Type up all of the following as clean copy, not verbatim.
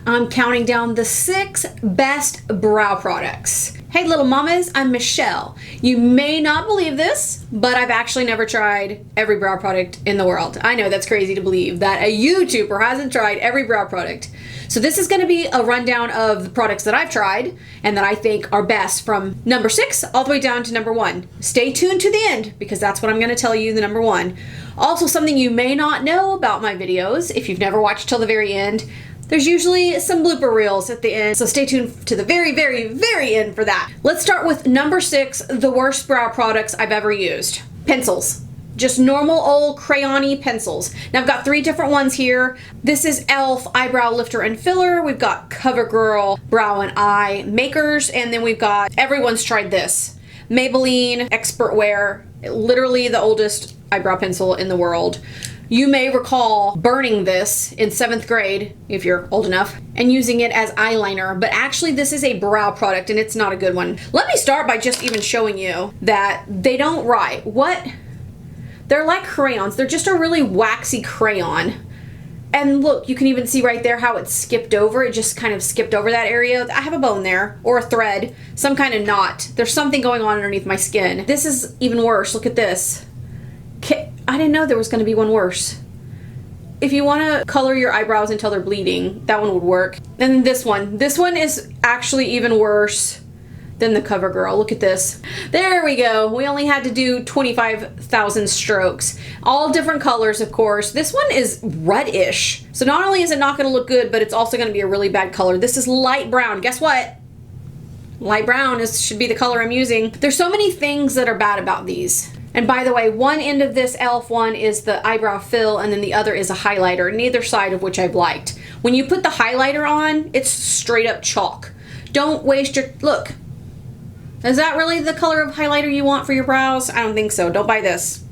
I'm counting down the 6 best brow products. Hey little mamas, I'm Michelle. You may not believe this, but I've actually never tried every brow product in the world. I know that's crazy to believe that a YouTuber hasn't tried every brow product. So this is going to be a rundown of the products that I've tried and that I think are best from number 6 all the way down to number 1. Stay tuned to the end because that's what I'm going to tell you, the number 1. Also, something you may not know about my videos, if you've never watched till the very end, there's usually some blooper reels at the end, so stay tuned to the very, very, very end for that. Let's start with number 6, the worst brow products I've ever used. Pencils. Just normal old crayon-y pencils. Now I've got 3 different ones here. This is e.l.f. Eyebrow Lifter and Filler. We've got CoverGirl Brow and Eye Makers, and then we've got, everyone's tried this, Maybelline Expert Wear, literally the oldest eyebrow pencil in the world. You may recall burning this in 7th grade, if you're old enough, and using it as eyeliner, but actually this is a brow product and it's not a good one. Let me start by just even showing you that they don't write. What? They're like crayons. They're just a really waxy crayon. And look, you can even see right there how it skipped over. It just kind of skipped over that area. I have a bone there, or a thread, some kind of knot. There's something going on underneath my skin. This is even worse. Look at this. I didn't know there was going to be one worse. If you want to color your eyebrows until they're bleeding, that one would work. And this one is actually even worse than the CoverGirl. Look at this. There we go. We only had to do 25,000 strokes. All different colors, of course. This one is reddish. So not only is it not going to look good, but it's also going to be a really bad color. This is light brown. Guess what? Light brown should be the color I'm using. There's so many things that are bad about these. And by the way, one end of this e.l.f. one is the eyebrow fill and then the other is a highlighter, neither side of which I've liked. When you put the highlighter on, it's straight up chalk. Don't waste your, look. Is that really the color of highlighter you want for your brows? I don't think so. Don't buy this.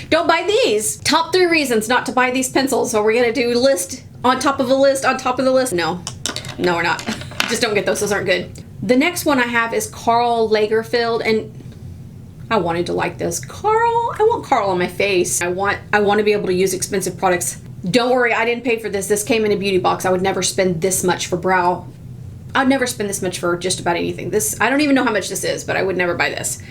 Don't buy these. Top 3 reasons not to buy these pencils. So we're going to do list on top of a list on top of the list. No, we're not. Just don't get those. Those aren't good. The next one I have is Karl Lagerfeld, and I wanted to like this. Karl, I want Karl on my face. I want to be able to use expensive products. Don't worry, I didn't pay for this. This came in a beauty box. I would never spend this much for brow. I'd never spend this much for just about anything. This, I don't even know how much this is, but I would never buy this.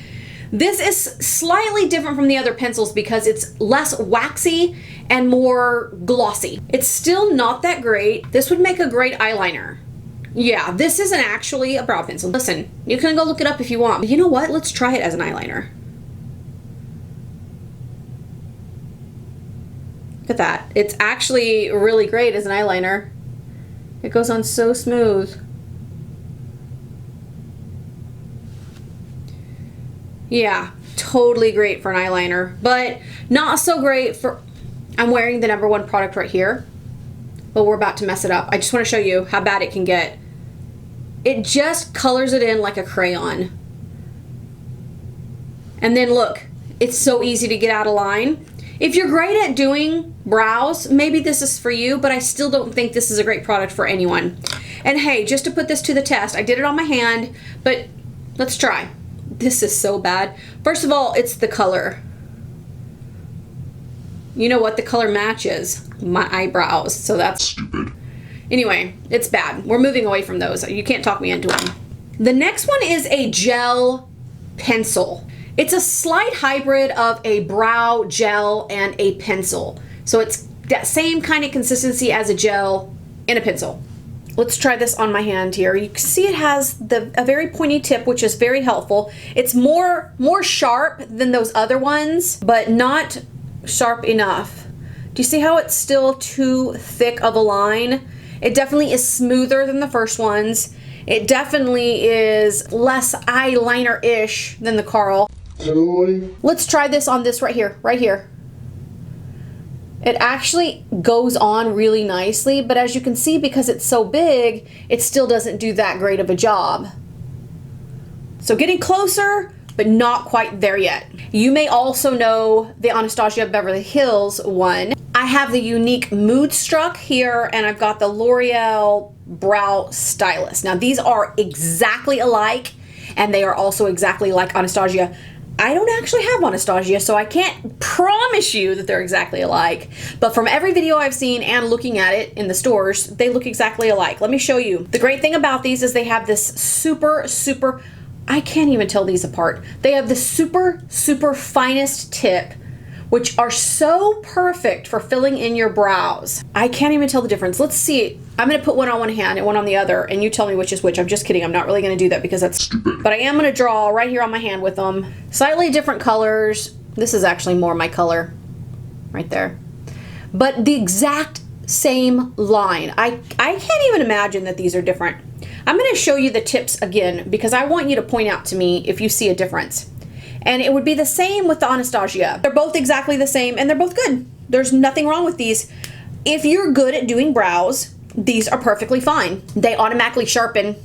This is slightly different from the other pencils because it's less waxy and more glossy. It's still not that great. This would make a great eyeliner. Yeah, this isn't actually a brow pencil. Listen, you can go look it up if you want. But you know what? Let's try it as an eyeliner. Look at that. It's actually really great as an eyeliner. It goes on so smooth. Yeah, totally great for an eyeliner, but not so great for, I'm wearing the number 1 product right here, but we're about to mess it up. I just want to show you how bad it can get. It just colors it in like a crayon. And then look, it's so easy to get out of line. If you're great at doing brows, maybe this is for you, but I still don't think this is a great product for anyone. And hey, just to put this to the test, I did it on my hand, but let's try. This is so bad. First of all, it's the color. You know what? The color matches my eyebrows, so that's stupid. Anyway, it's bad. We're moving away from those. You can't talk me into them. The next one is a gel pencil. It's a slight hybrid of a brow gel and a pencil. So it's that same kind of consistency as a gel and a pencil. Let's try this on my hand here. You can see it has a very pointy tip, which is very helpful. It's more sharp than those other ones, but not sharp enough. Do you see how it's still too thick of a line? It definitely is smoother than the first ones. It definitely is less eyeliner-ish than the Karl. Let's try this on this right here. It actually goes on really nicely, but as you can see, because it's so big, it still doesn't do that great of a job. So getting closer, but not quite there yet. You may also know the Anastasia Beverly Hills one. I have the unique Moodstruck here, and I've got the Loreal Brow Stylist. Now these are exactly alike, and they are also exactly like Anastasia. I don't actually have Anastasia, so I can't promise you that they're exactly alike. But from every video I've seen and looking at it in the stores, they look exactly alike. Let me show you. The great thing about these is they have this super, I can't even tell these apart. They have the super finest tip, which are so perfect for filling in your brows. I can't even tell the difference. Let's see. I'm gonna put one on one hand and one on the other, and you tell me which is which. I'm just kidding. I'm not really gonna do that because that's stupid. But I am gonna draw right here on my hand with them. Slightly different colors. This is actually more my color, right there. But the exact same line. I can't even imagine that these are different. I'm gonna show you the tips again because I want you to point out to me if you see a difference. And it would be the same with the Anastasia. They're both exactly the same and they're both good. There's nothing wrong with these. If you're good at doing brows, these are perfectly fine. They automatically sharpen.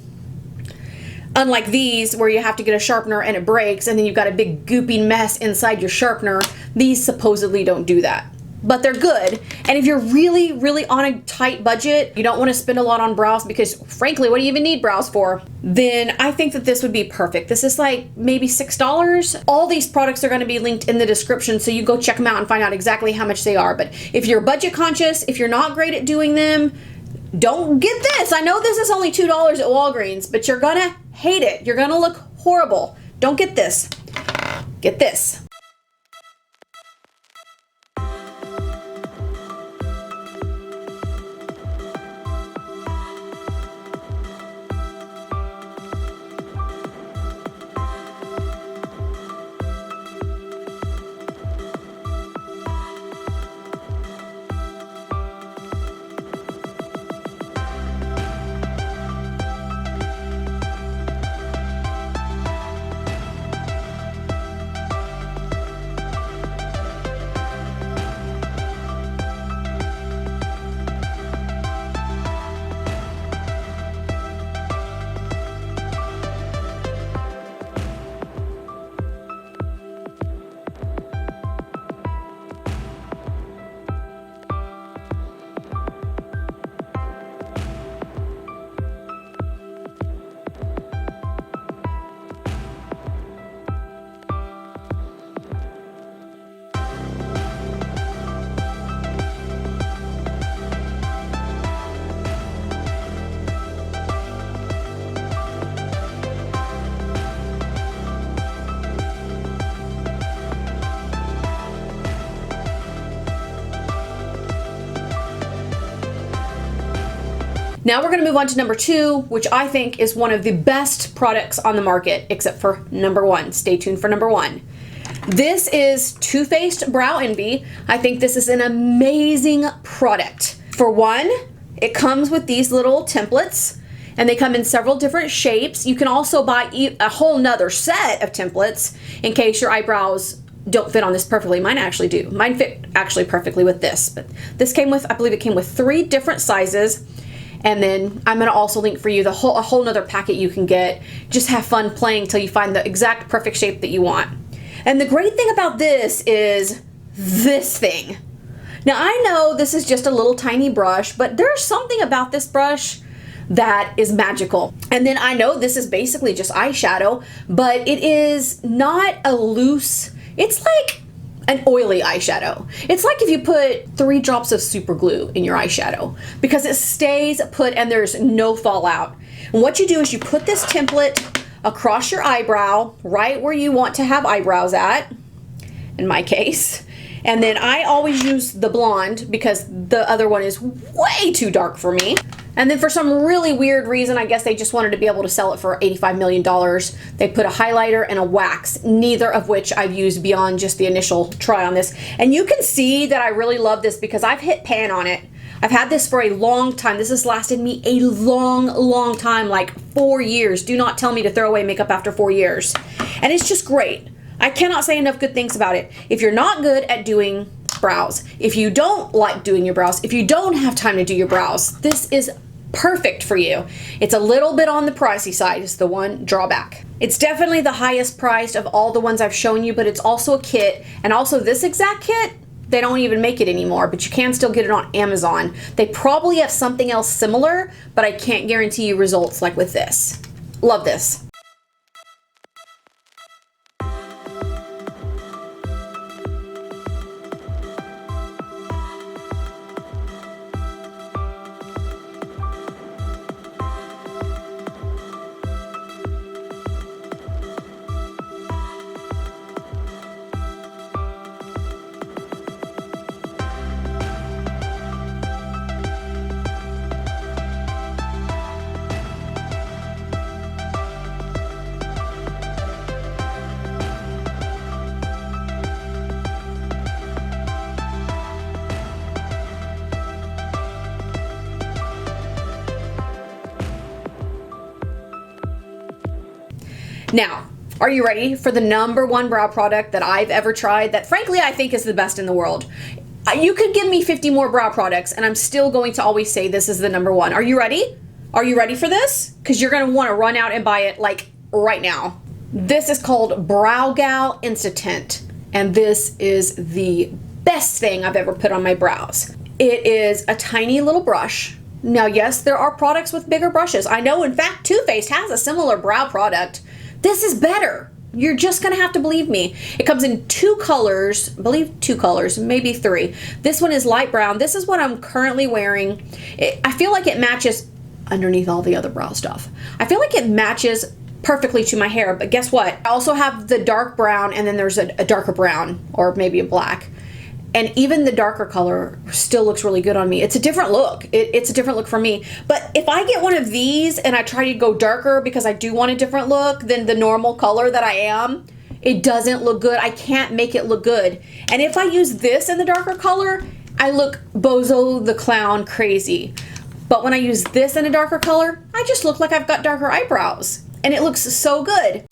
Unlike these where you have to get a sharpener and it breaks and then you've got a big goopy mess inside your sharpener, these supposedly don't do that. But they're good. And if you're really on a tight budget, you don't want to spend a lot on brows because frankly, what do you even need brows for? Then I think that this would be perfect. This is like maybe $6. All these products are going to be linked in the description, so you go check them out and find out exactly how much they are. But if you're budget conscious, if you're not great at doing them, don't get this. I know this is only $2 at Walgreens, but you're gonna hate it. You're gonna look horrible. Don't get this. Get this. Now we're gonna move on to number 2, which I think is one of the best products on the market, except for number 1. Stay tuned for number 1. This is Too Faced Brow Envy. I think this is an amazing product. For one, it comes with these little templates, and they come in several different shapes. You can also buy a whole nother set of templates in case your eyebrows don't fit on this perfectly. Mine actually do. Mine fit actually perfectly with this, but this came with, I believe it came with 3 different sizes. And then I'm gonna also link for you a whole nother packet you can get. Just have fun playing till you find the exact perfect shape that you want. And the great thing about this is this thing. Now I know this is just a little tiny brush, but there's something about this brush that is magical. And then I know this is basically just eyeshadow, but it is not a loose, it's like an oily eyeshadow. It's like if you put 3 drops of super glue in your eyeshadow because it stays put and there's no fallout. And what you do is you put this template across your eyebrow, right where you want to have eyebrows at, in my case. And then I always use the blonde because the other one is way too dark for me. And then for some really weird reason, I guess they just wanted to be able to sell it for $85 million. They put a highlighter and a wax, neither of which I've used beyond just the initial try on this. And you can see that I really love this because I've hit pan on it. I've had this for a long time. This has lasted me a long time, like 4 years. Do not tell me to throw away makeup after 4 years. And it's just great. I cannot say enough good things about it. If you're not good at doing brows, if you don't like doing your brows, if you don't have time to do your brows, this is perfect for you. It's a little bit on the pricey side is the one drawback. It's definitely the highest priced of all the ones I've shown you, but it's also a kit. And also this exact kit, they don't even make it anymore, but you can still get it on Amazon. They probably have something else similar, but I can't guarantee you results like with this. Love this. Now, are you ready for the #1 brow product that I've ever tried that frankly I think is the best in the world? You could give me 50 more brow products and I'm still going to always say this is the #1. Are you ready? Are you ready for this? Because you're going to want to run out and buy it like right now. This is called Brow Gal Instant, and this is the best thing I've ever put on my brows. It is a tiny little brush. Now, yes, there are products with bigger brushes. I know, in fact, Too Faced has a similar brow product. This is better. You're just gonna have to believe me. It comes in 2 colors, I believe 2 colors, maybe 3. This one is light brown. This is what I'm currently wearing. I feel like it matches underneath all the other brow stuff. I feel like it matches perfectly to my hair, but guess what? I also have the dark brown, and then there's a darker brown, or maybe a black. And even the darker color still looks really good on me. It's a different look. It's a different look for me. But if I get one of these and I try to go darker because I do want a different look than the normal color that I am, it doesn't look good. I can't make it look good. And if I use this in the darker color, I look Bozo the Clown crazy. But when I use this in a darker color, I just look like I've got darker eyebrows. And it looks so good.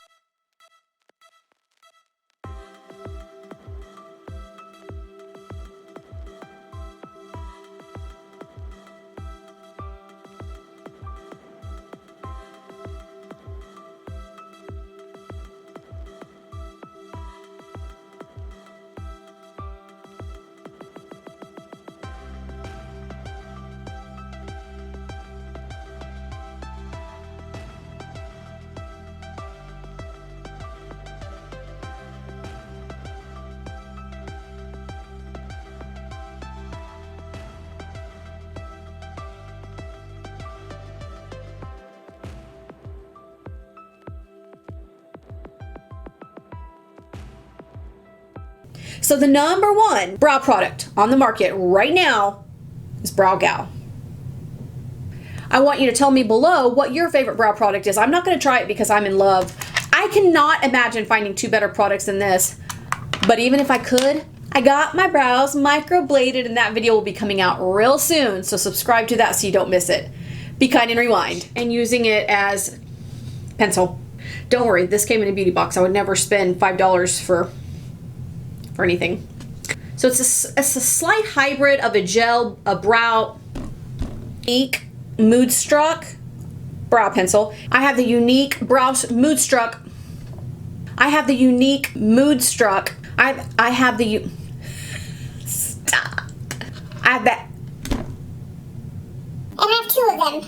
So the #1 brow product on the market right now is Brow Gal. I want you to tell me below what your favorite brow product is. I'm not going to try it because I'm in love. I cannot imagine finding 2 better products than this. But even if I could, I got my brows microbladed, and that video will be coming out real soon. So subscribe to that so you don't miss it. Be kind and rewind. And using it as pencil. Don't worry, this came in a beauty box. I would never spend $5 for anything. So it's a slight hybrid of a gel, a brow, unique Moodstruck brow pencil. I have the unique Moodstruck. I have the unique Moodstruck. I have the stop. I have that. And I have 2 of them.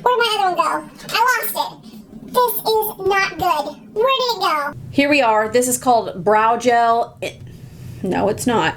Where'd my other one go? I lost it. This is not good. Where did it go? Here we are. This is called Brow Gel. No, it's not.